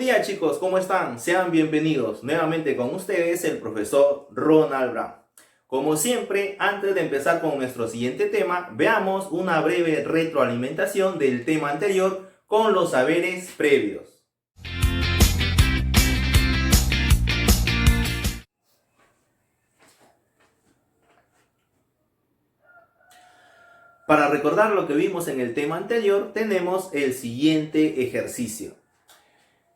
día chicos, ¿cómo están? Sean bienvenidos nuevamente con ustedes el profesor Ronald Brown. Como siempre, antes de empezar con nuestro siguiente tema, veamos una breve retroalimentación del tema anterior con los saberes previos. Para recordar lo que vimos en el tema anterior, tenemos el siguiente ejercicio.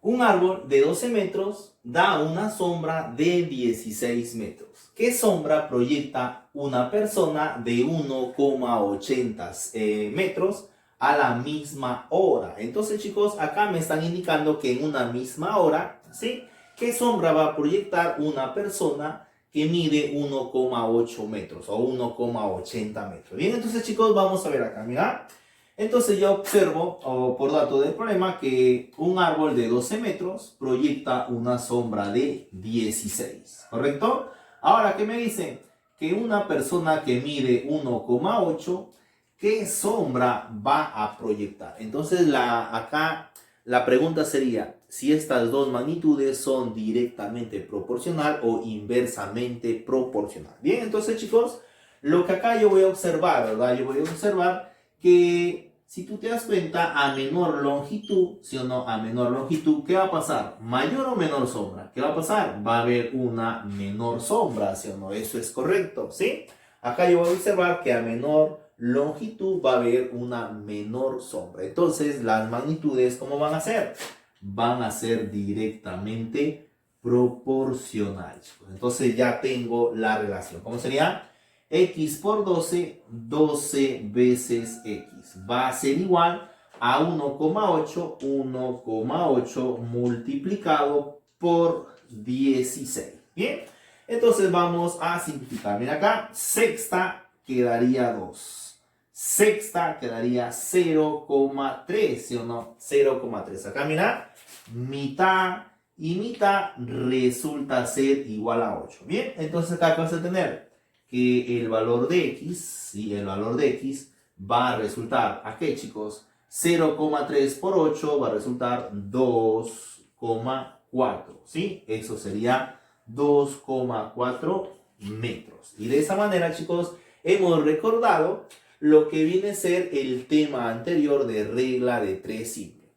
Un árbol de 12 metros da una sombra de 16 metros. ¿Qué sombra proyecta una persona de 1,80 metros a la misma hora? Entonces, chicos, acá me están indicando que en una misma hora, ¿sí? ¿Qué sombra va a proyectar una persona que mide 1,8 metros o 1,80 metros? Bien, entonces, chicos, vamos a ver acá, mira. Entonces yo observo, por dato del problema, que un árbol de 12 metros proyecta una sombra de 16, ¿correcto? Ahora, ¿qué me dicen? Que una persona que mide 1,8, ¿qué sombra va a proyectar? Entonces acá la pregunta sería si estas dos magnitudes son directamente proporcional o inversamente proporcional. Bien, entonces chicos, lo que acá yo voy a observar, ¿verdad? Yo voy a observar que si tú te das cuenta, a menor longitud, ¿sí o no? A menor longitud, ¿qué va a pasar? ¿Mayor o menor sombra? ¿Qué va a pasar? Va a haber una menor sombra, ¿sí o no? Eso es correcto, ¿sí? Acá yo voy a observar que a menor longitud va a haber una menor sombra. Entonces, las magnitudes, ¿cómo van a ser? Van a ser directamente proporcionales. Entonces, ya tengo la relación. ¿Cómo sería? X por 12, 12 veces X va a ser igual a 1,8 multiplicado por 16. Bien, entonces vamos a simplificar. Mira acá, sexta quedaría 2. Sexta quedaría 0,3, ¿sí o no? 0,3. Acá mira, mitad y mitad resulta ser igual a 8. Bien, entonces acá vas a tener que el valor de X, ¿sí? El valor de X va a resultar, ¿a qué, chicos? 0,3 por 8 va a resultar 2,4, ¿sí? Eso sería 2,4 metros. Y de esa manera, chicos, hemos recordado lo que viene a ser el tema anterior de regla de 3 simple.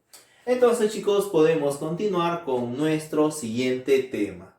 Entonces, chicos, podemos continuar con nuestro siguiente tema.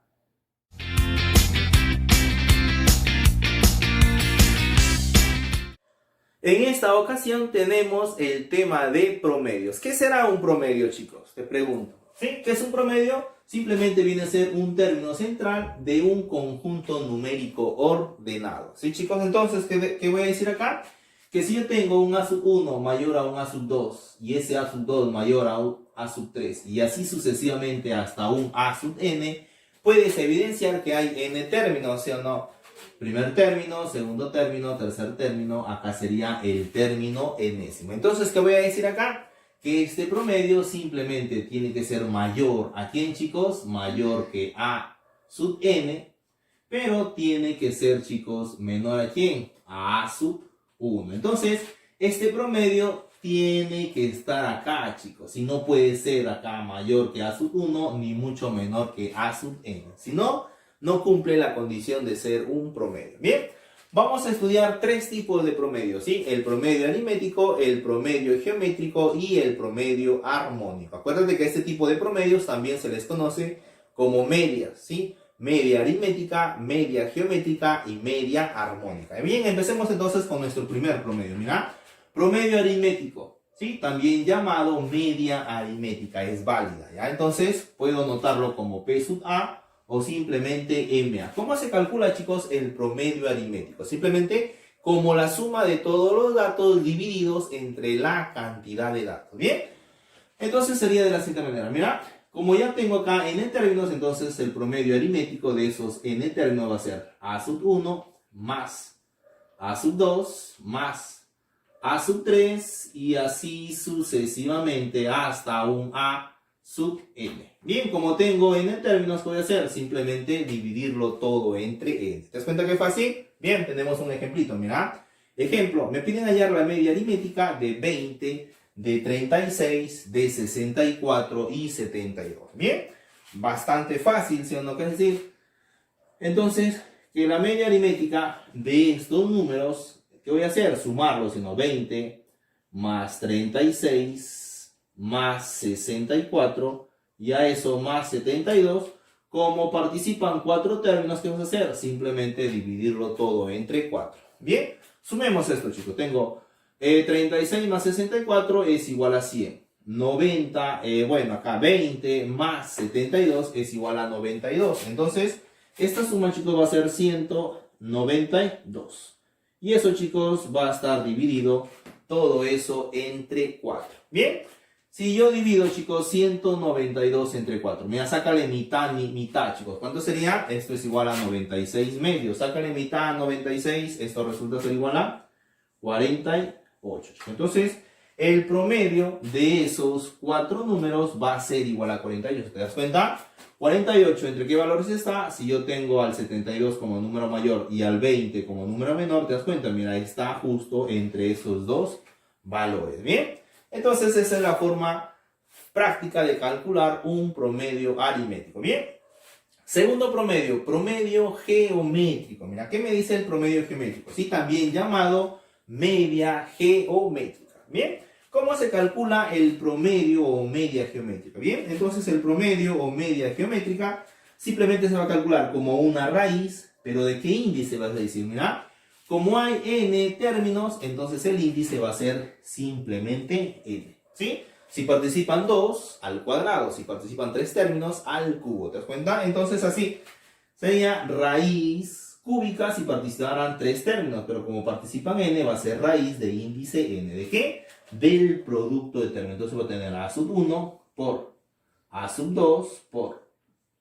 En esta ocasión tenemos el tema de promedios. ¿Qué será un promedio, chicos? Te pregunto. ¿Sí? ¿Qué es un promedio? Simplemente viene a ser un término central de un conjunto numérico ordenado. ¿Sí, chicos? Entonces, ¿qué voy a decir acá? Que si yo tengo un A sub 1 mayor a un A sub 2 y ese A sub 2 mayor a un A sub 3 y así sucesivamente hasta un A sub n, puedes evidenciar que hay n términos, ¿sí o no? Primer término, segundo término, tercer término, acá sería el término enésimo. Entonces, ¿qué voy a decir acá? Que este promedio simplemente tiene que ser mayor. ¿A quién, chicos? Mayor que A sub n, pero tiene que ser, chicos, menor ¿a quién? A A sub 1. Entonces, este promedio tiene que estar acá, chicos. Y no puede ser acá mayor que A sub 1, ni mucho menor que A sub n. Si no, no cumple la condición de ser un promedio. Bien, vamos a estudiar tres tipos de promedios, ¿sí? El promedio aritmético, el promedio geométrico y el promedio armónico. Acuérdate que este tipo de promedios también se les conoce como medias, ¿sí? Media aritmética, media geométrica y media armónica. Bien, empecemos entonces con nuestro primer promedio. Mira, promedio aritmético, ¿sí? También llamado media aritmética, es válida, ¿ya? Entonces, puedo notarlo como P sub A o simplemente MA. ¿Cómo se calcula, chicos, el promedio aritmético? Simplemente como la suma de todos los datos divididos entre la cantidad de datos. ¿Bien? Entonces sería de la siguiente manera. Mira, como ya tengo acá n términos, entonces el promedio aritmético de esos n términos va a ser A sub 1 más A sub 2 más A sub 3 y así sucesivamente hasta un A sub n. Bien, como tengo n términos, ¿qué voy a hacer? Simplemente dividirlo todo entre n. ¿Te das cuenta que fácil? Bien, tenemos un ejemplito, mira. Ejemplo, me piden hallar la media aritmética de 20 de 36, de 64 y 72. Bien, bastante fácil, ¿sí o no? ¿Qué es decir? Entonces, que la media aritmética de estos números, ¿qué voy a hacer? Sumarlos, sino 20 más 36 más 64 y a eso más 72. Como participan 4 términos, ¿qué vamos a hacer? Simplemente dividirlo todo entre 4. Bien, sumemos esto, chicos. Tengo 36 más 64 es igual a 100. 90, bueno, acá 20 más 72 es igual a 92. Entonces, esta suma, chicos, va a ser 192. Y eso, chicos, va a estar dividido todo eso entre 4. Bien, si yo divido, chicos, 192 entre 4. Mira, sácale mitad, mitad, chicos. ¿Cuánto sería? Esto es igual a 96 medios. Sácale mitad a 96. Esto resulta ser igual a 48. Entonces, el promedio de esos 4 números va a ser igual a 48. ¿Te das cuenta? 48, ¿entre qué valores está? Si yo tengo al 72 como número mayor y al 20 como número menor, ¿te das cuenta? Mira, está justo entre esos dos valores. ¿Bien? Entonces, esa es la forma práctica de calcular un promedio aritmético. ¿Bien? Segundo promedio, promedio geométrico. Mira, ¿qué me dice el promedio geométrico? Sí, también llamado media geométrica. ¿Bien? ¿Cómo se calcula el promedio o media geométrica? Bien, entonces el promedio o media geométrica simplemente se va a calcular como una raíz, pero ¿de qué índice vas a decir? Mira, como hay n términos, entonces el índice va a ser simplemente n, ¿sí? Si participan 2, al cuadrado. Si participan 3 términos, al cubo. ¿Te das cuenta? Entonces así sería raíz cúbica si participaran 3 términos, pero como participan n, va a ser raíz de índice n. ¿De qué? Del producto de términos. Entonces voy a tener a sub 1 por a sub 2 por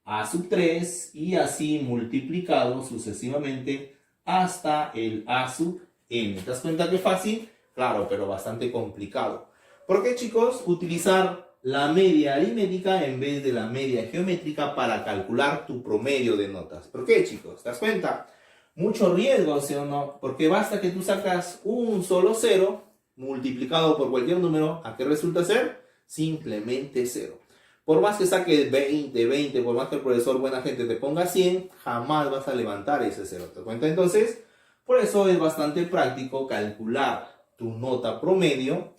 a sub 3 y así multiplicado sucesivamente hasta el a sub n. ¿Te das cuenta qué fácil? Claro, pero bastante complicado. ¿Por qué, chicos? Utilizar la media aritmética en vez de la media geométrica para calcular tu promedio de notas. ¿Por qué, chicos? ¿Te das cuenta? Mucho riesgo, ¿sí o no? Porque basta que tú sacas un solo cero multiplicado por cualquier número, ¿a qué resulta ser? Simplemente 0. Por más que saques 20, por más que el profesor buena gente te ponga 100, jamás vas a levantar ese 0. ¿Te das cuenta? Entonces, por eso es bastante práctico calcular tu nota promedio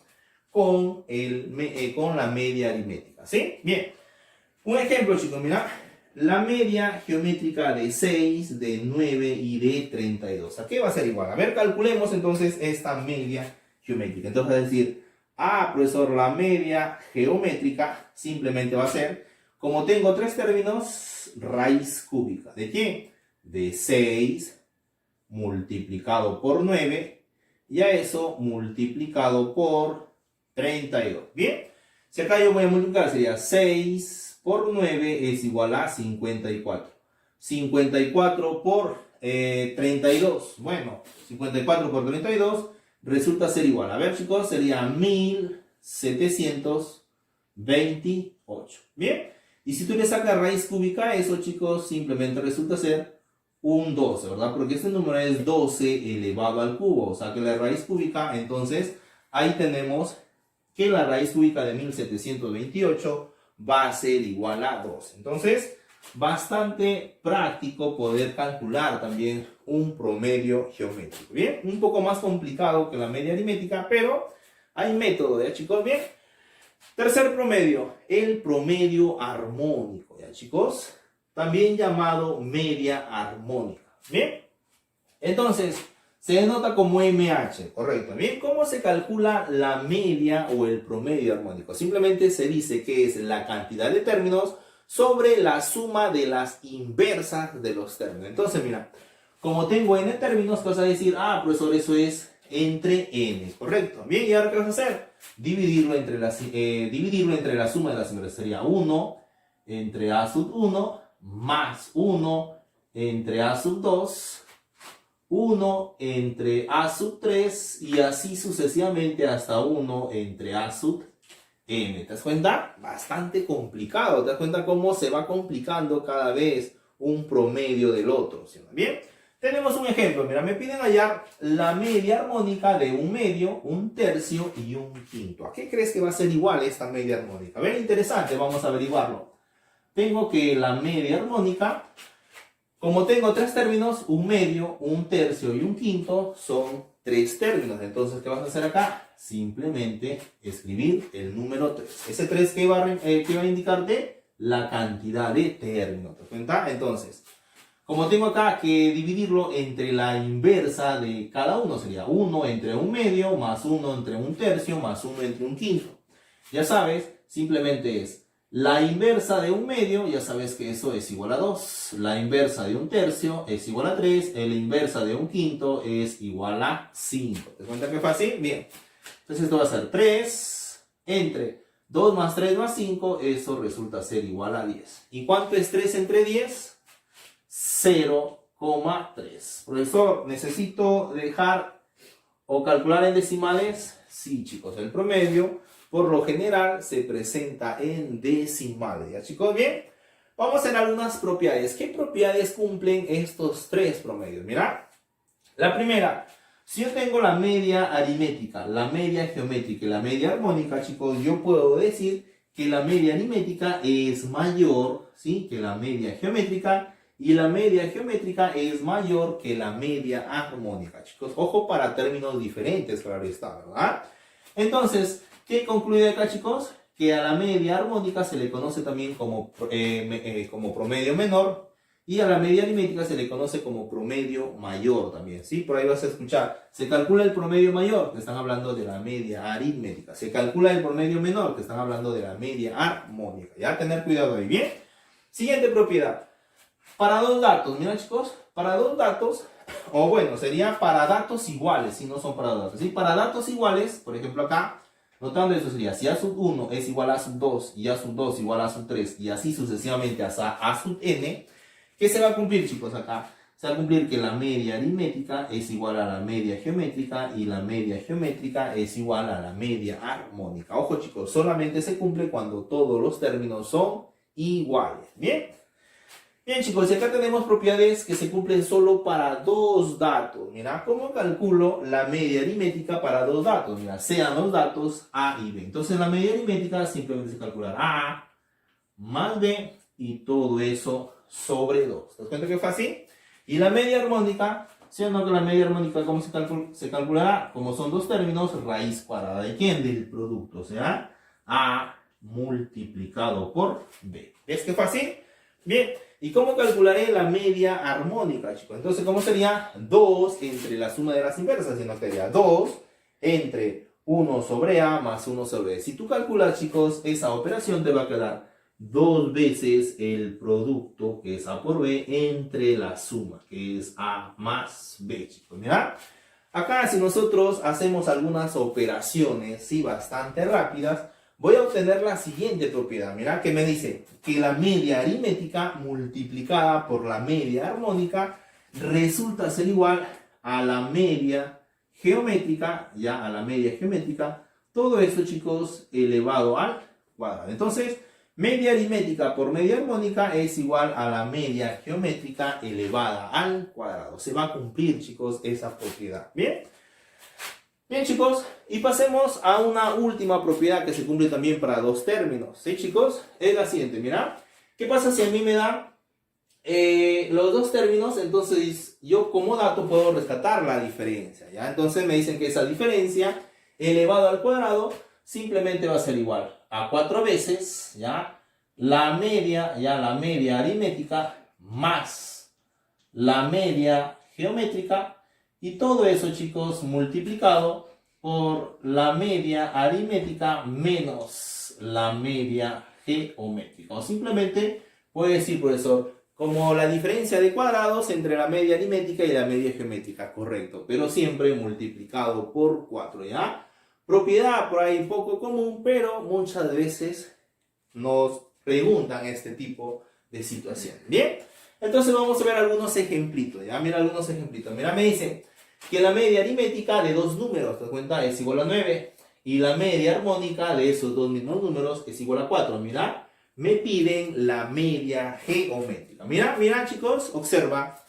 con la media aritmética, ¿sí? Bien, un ejemplo, chicos, mira, la media geométrica de 6, de 9 y de 32. ¿A qué va a ser igual? A ver, calculemos entonces esta media geométrica. Entonces, es decir, profesor, la media geométrica simplemente va a ser, como tengo 3 términos, raíz cúbica. ¿De qué? De 6 multiplicado por 9 y a eso multiplicado por 32. Bien, si acá yo voy a multiplicar, sería 6 por 9 es igual a 54. 54 por 32. Bueno, 54 por 32 resulta ser igual. A ver, chicos, sería 1728. Bien, y si tú le sacas raíz cúbica a eso, chicos, simplemente resulta ser un 12, ¿verdad? Porque este número es 12 elevado al cubo. O sea que la raíz cúbica, entonces, ahí tenemos que la raíz cúbica de 1728 va a ser igual a 12. Entonces, bastante práctico poder calcular también un promedio geométrico. Bien, un poco más complicado que la media aritmética, pero hay método, ¿ya, chicos? Bien. Tercer promedio, el promedio armónico, ¿ya, chicos? También llamado media armónica. Bien. Entonces, se denota como MH, correcto. Bien, ¿cómo se calcula la media o el promedio armónico? Simplemente se dice que es la cantidad de términos sobre la suma de las inversas de los términos. Entonces, mira, como tengo n términos, vas a decir, profesor, eso es entre n, correcto. Bien, ¿y ahora qué vas a hacer? Dividirlo entre la suma de las inversas. Sería 1 entre a sub 1 más 1 entre a sub 2, 1 entre a sub 3 y así sucesivamente hasta 1 entre a sub n. ¿Te das cuenta? Bastante complicado. ¿Te das cuenta cómo se va complicando cada vez un promedio del otro? ¿Sí? Bien, Tenemos un ejemplo, mira, me piden hallar la media armónica de un medio, un tercio y un quinto. ¿A qué crees que va a ser igual esta media armónica? Bien interesante, vamos a averiguarlo. Tengo que la media armónica, como tengo tres términos, un medio, un tercio y un quinto, son tres términos. Entonces, ¿qué vas a hacer acá? Simplemente escribir el número 3. Ese 3 que va a indicarte la cantidad de términos. ¿Te das cuenta? Entonces, como tengo acá que dividirlo entre la inversa de cada uno, sería 1 entre un medio, más 1 entre un tercio, más 1 entre un quinto. Ya sabes, simplemente es la inversa de un medio, ya sabes que eso es igual a 2. La inversa de un tercio es igual a 3. La inversa de un quinto es igual a 5. ¿Te das cuenta que fácil? Bien. Entonces esto va a ser 3 entre 2 más 3 más 5. Eso resulta ser igual a 10. ¿Y cuánto es 3 entre 10? 0,3. Profesor, ¿necesito dejar o calcular en decimales? Sí, chicos, el promedio por lo general se presenta en decimales. ¿Ya, chicos? Bien, vamos a hacer algunas propiedades. ¿Qué propiedades cumplen estos tres promedios? Mira, la primera, si yo tengo la media aritmética, la media geométrica y la media armónica, chicos, yo puedo decir que la media aritmética es mayor, ¿sí?, que la media geométrica. Y la media geométrica es mayor que la media armónica, chicos. Ojo, para términos diferentes, claro está, ¿verdad? Entonces, ¿qué concluye acá, chicos? Que a la media armónica se le conoce también como promedio menor. Y a la media aritmética se le conoce como promedio mayor también, ¿sí? Por ahí vas a escuchar, se calcula el promedio mayor, que están hablando de la media aritmética. Se calcula el promedio menor, que están hablando de la media armónica. Ya, tener cuidado ahí, ¿bien? Siguiente propiedad. Para dos datos, mira, chicos, para dos datos, o bueno, sería para datos iguales, si no son para dos datos, ¿sí? Para datos iguales, por ejemplo acá, notando eso sería, si A sub 1 es igual a A sub 2, y A sub 2 igual a A sub 3, y así sucesivamente hasta A sub n, ¿qué se va a cumplir, chicos, acá? Se va a cumplir que la media aritmética es igual a la media geométrica, y la media geométrica es igual a la media armónica. Ojo, chicos, solamente se cumple cuando todos los términos son iguales, ¿bien? Bien, chicos, y acá tenemos propiedades que se cumplen solo para dos datos. Mira, ¿cómo calculo la media aritmética para dos datos? Mira, sean los datos A y B. Entonces, la media aritmética simplemente se calcula A más B y todo eso sobre 2. ¿Te das cuenta que es fácil? Y la media armónica, ¿sí o no que la media armónica cómo se calculará? Como son dos términos, raíz cuadrada. ¿De quién? Del producto. O sea, A multiplicado por B. ¿Ves qué fácil? Bien. ¿Y cómo calcularé la media armónica, chicos? Entonces, ¿cómo sería? 2 entre la suma de las inversas, sino que sería 2 entre 1 sobre A más 1 sobre B. Si tú calculas, chicos, esa operación te va a quedar 2 veces el producto, que es A por B, entre la suma, que es A más B, chicos. Mira, acá si nosotros hacemos algunas operaciones, sí, bastante rápidas, voy a obtener la siguiente propiedad. Mira que me dice que la media aritmética multiplicada por la media armónica resulta ser igual a la media geométrica, ya a la media geométrica, todo esto, chicos, elevado al cuadrado. Entonces, media aritmética por media armónica es igual a la media geométrica elevada al cuadrado. Se va a cumplir, chicos, esa propiedad. ¿Bien? Bien, chicos, y pasemos a una última propiedad que se cumple también para dos términos. ¿Sí, chicos? Es la siguiente, mira. ¿Qué pasa si a mí me dan los dos términos? Entonces, yo como dato puedo rescatar la diferencia, ¿ya? Entonces me dicen que esa diferencia elevado al cuadrado simplemente va a ser igual a 4 veces, ¿ya? La media aritmética más la media geométrica. Y todo eso, chicos, multiplicado por la media aritmética menos la media geométrica. O simplemente puede decir, profesor, como la diferencia de cuadrados entre la media aritmética y la media geométrica, correcto. Pero siempre multiplicado por 4, ¿ya? Propiedad por ahí poco común, pero muchas veces nos preguntan este tipo de situación. Bien, entonces vamos a ver algunos ejemplitos, ¿ya? Mira algunos ejemplitos. Mira, me dicen que la media aritmética de dos números, ¿te das cuenta? Es igual a 9. Y la media armónica de esos dos mismos números es igual a 4. Mira, me piden la media geométrica. Mira, chicos, observa.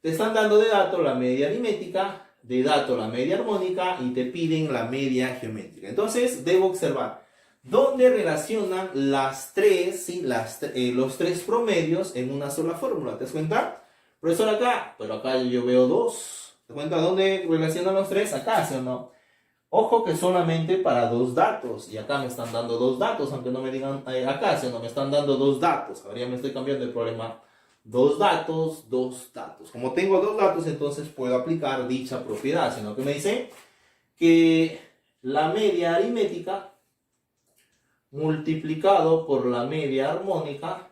Te están dando de dato la media aritmética, de dato la media armónica y te piden la media geométrica. Entonces, debo observar dónde relacionan las tres, ¿sí? Los tres promedios en una sola fórmula. ¿Te das cuenta? Profesor, acá, pero acá yo veo dos. ¿Te das cuenta dónde relacionan los tres? Acá, ¿sí o no? Ojo que solamente para dos datos. Y acá me están dando dos datos, aunque no me digan acá, ¿sí o no? Me están dando dos datos. Ahora ya me estoy cambiando el problema. Dos datos, dos datos. Como tengo dos datos, entonces puedo aplicar dicha propiedad. Sino que me dice que la media aritmética multiplicado por la media armónica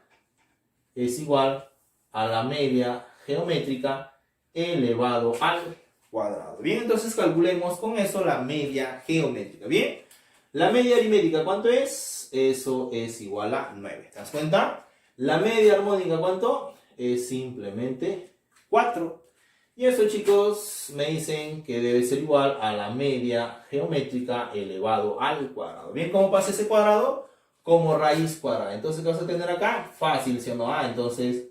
es igual a la media geométrica elevado al cuadrado. Bien, entonces calculemos con eso la media geométrica. Bien, la media aritmética, ¿cuánto es? Eso es igual a 9. ¿Te das cuenta? La media armónica, ¿cuánto? Es simplemente 4. Y eso, chicos, me dicen que debe ser igual a la media geométrica elevado al cuadrado. Bien, ¿cómo pasa ese cuadrado? Como raíz cuadrada. Entonces, ¿qué vas a tener acá? Fácil, ¿sí o no? Entonces,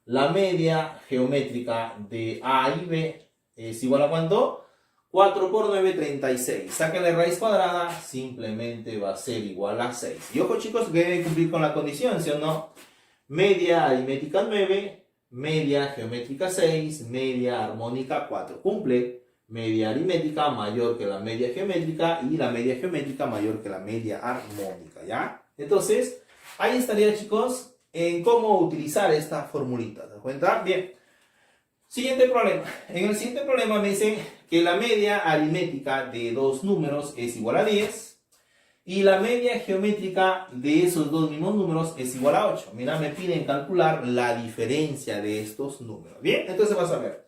la media geométrica de A y B es igual a ¿cuánto? 4 por 9, 36. Sáquenle raíz cuadrada, simplemente va a ser igual a 6. Y ojo, chicos, que deben cumplir con la condición, ¿sí o no? Media aritmética 9, media geométrica 6, media armónica 4. Cumple. Media aritmética mayor que la media geométrica y la media geométrica mayor que la media armónica, ¿ya? Entonces, ahí estaría, chicos, en cómo utilizar esta formulita. ¿Te das cuenta? Bien. Siguiente problema. En el siguiente problema me dicen que la media aritmética de dos números es igual a 10 y la media geométrica de esos dos mismos números es igual a 8. Mira, me piden calcular la diferencia de estos números. Bien, entonces vas a ver.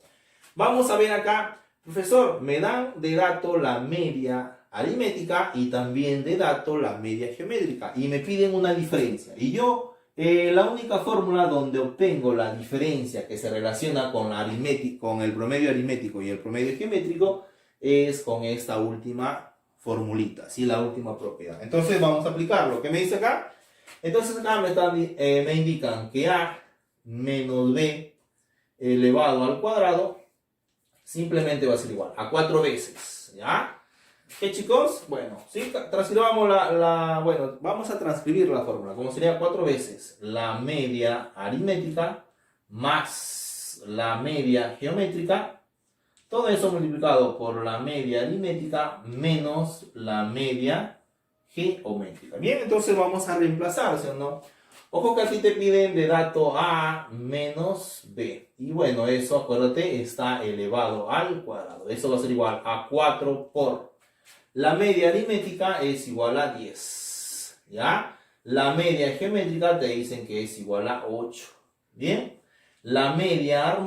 Vamos a ver acá, profesor, me dan de dato la media aritmética y también de dato la media geométrica. Y me piden una diferencia. Y yo, la única fórmula donde obtengo la diferencia que se relaciona con, con el promedio aritmético y el promedio geométrico es con esta última formulita, ¿sí? La última propiedad. Entonces vamos a aplicar lo que me dice acá. Entonces acá me indican que A menos B elevado al cuadrado simplemente va a ser igual a 4 veces, ¿ya? ¿Qué, chicos? Bueno, ¿sí? Transcribamos bueno, vamos a transcribir la fórmula, como sería 4 veces la media aritmética más la media geométrica. Todo eso multiplicado por la media aritmética menos la media geométrica. Bien, entonces vamos a reemplazar, ¿sí o no? Ojo que aquí te piden de dato A menos B. Y bueno, eso, acuérdate, está elevado al cuadrado. Eso va a ser igual a 4 por la media aritmética es igual a 10. ¿Ya? La media geométrica te dicen que es igual a 8. ¿Bien? La media,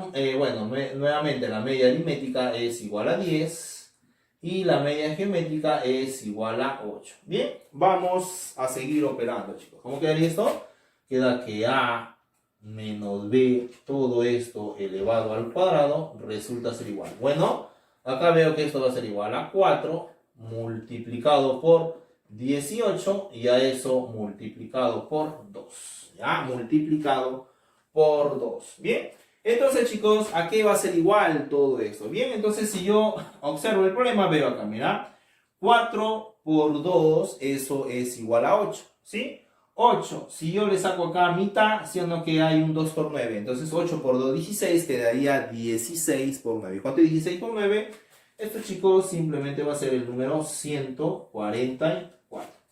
nuevamente la media aritmética es igual a 10 y la media geométrica es igual a 8. Bien, vamos a seguir operando, chicos. ¿Cómo quedaría esto? Queda que A menos B, todo esto elevado al cuadrado, resulta ser igual. Bueno, acá veo que esto va a ser igual a 4 multiplicado por 18 y a eso multiplicado por 2. ¿Ya? Multiplicado por 2. Bien, entonces, chicos, ¿a qué va a ser igual todo esto? Bien, entonces si yo observo el problema, veo acá, mira, 4 por 2, eso es igual a 8, ¿sí? 8, si yo le saco acá mitad, ¿sí o no que hay un 2 por 9? Entonces 8 por 2, 16, quedaría 16 por 9. ¿Cuánto es 16 por 9? Esto, chicos, simplemente va a ser el número 144.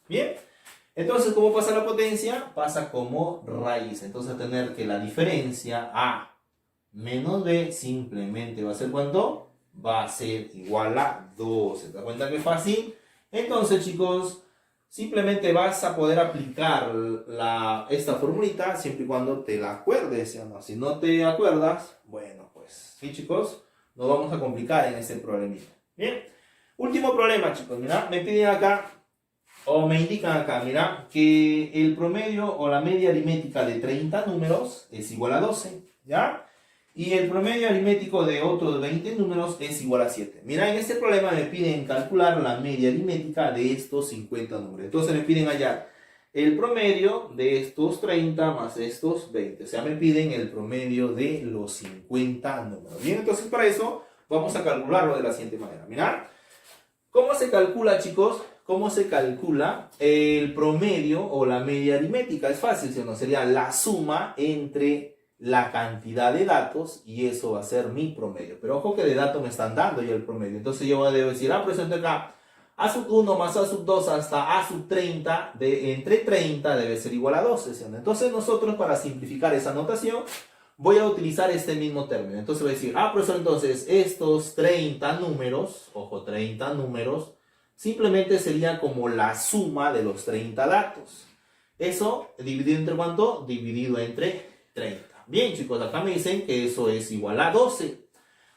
Bien. Entonces, ¿cómo pasa la potencia? Pasa como raíz. Entonces, a tener que la diferencia A menos B simplemente va a ser ¿cuánto? Va a ser igual a 12. ¿Te das cuenta que es fácil? Entonces, chicos, simplemente vas a poder aplicar esta formulita siempre y cuando te la acuerdes, ¿sí o no? Si no te acuerdas, bueno, pues, sí, chicos, nos vamos a complicar en ese problemita. Bien. Último problema, chicos. Mira, me piden acá o me indican acá, mira, que el promedio o la media aritmética de 30 números es igual a 12, ¿ya? Y el promedio aritmético de otros 20 números es igual a 7. Mira, en este problema me piden calcular la media aritmética de estos 50 números. Entonces me piden hallar el promedio de estos 30 más estos 20. O sea, me piden el promedio de los 50 números. Bien, entonces para eso vamos a calcularlo de la siguiente manera. Mirad, ¿cómo se calcula, chicos? ¿Cómo se calcula el promedio o la media aritmética? Es fácil, ¿sí o no? Sería la suma entre la cantidad de datos y eso va a ser mi promedio. Pero ojo que de datos me están dando ya el promedio. Entonces yo debo decir, por ejemplo acá, A sub 1 más A sub 2 hasta A sub 30, entre 30 debe ser igual a 12. ¿Sí? Entonces nosotros, para simplificar esa notación, voy a utilizar este mismo término. Entonces voy a decir, profesor, entonces estos 30 números, ojo, 30 números, simplemente sería como la suma de los 30 datos. Eso, ¿dividido entre cuánto? Dividido entre 30. Bien, chicos, acá me dicen que eso es igual a 12.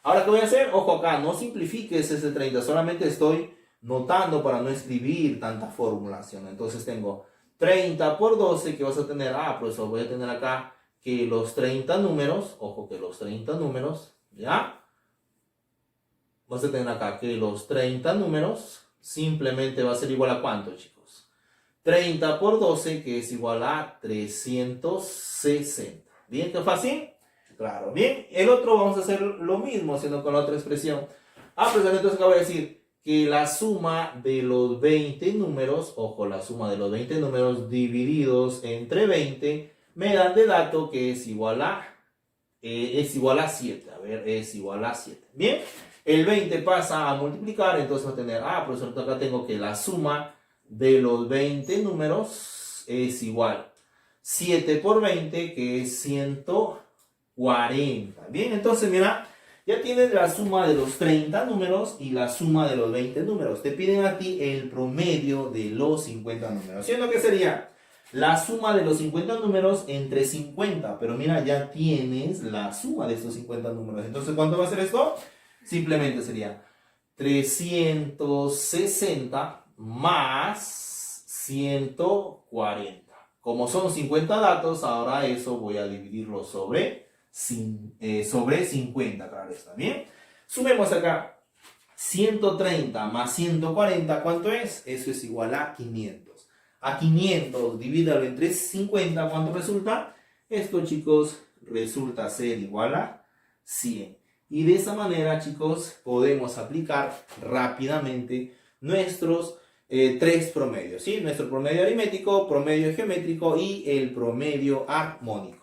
Ahora, ¿qué voy a hacer? Ojo acá, no simplifiques ese 30, solamente estoy notando para no escribir tanta formulación. Entonces tengo 30 por 12, que vas a tener, profesor, voy a tener acá que los 30 números, ojo que los 30 números, ¿ya? Vas a tener acá que los 30 números simplemente va a ser igual a ¿cuánto, chicos? 30 por 12, que es igual a 360. ¿Bien? ¿Qué fácil? Claro. Bien, el otro vamos a hacer lo mismo, haciendo con la otra expresión. Profesor, entonces acá voy a decir que la suma de los 20 números, ojo, la suma de los 20 números divididos entre 20, me dan de dato que es igual a 7. A ver, es igual a 7. Bien, el 20 pasa a multiplicar, entonces va a tener, profesor, acá tengo que la suma de los 20 números es igual 7 por 20, que es 140. Bien, entonces mira, ya tienes la suma de los 30 números y la suma de los 20 números. Te piden a ti el promedio de los 50 números. Siendo que sería la suma de los 50 números entre 50. Pero mira, ya tienes la suma de estos 50 números. Entonces, ¿cuánto va a ser esto? Simplemente sería 360 más 140. Como son 50 datos, ahora eso voy a dividirlo sobre 50, claro está. Bien, sumemos acá 130 más 140, ¿cuánto es? Eso es igual a 500. A 500 divídalo entre 50, ¿cuánto resulta? Esto, chicos, resulta ser igual a 100. Y de esa manera, chicos, podemos aplicar rápidamente nuestros 3 promedios, ¿sí? Nuestro promedio aritmético, promedio geométrico y el promedio armónico.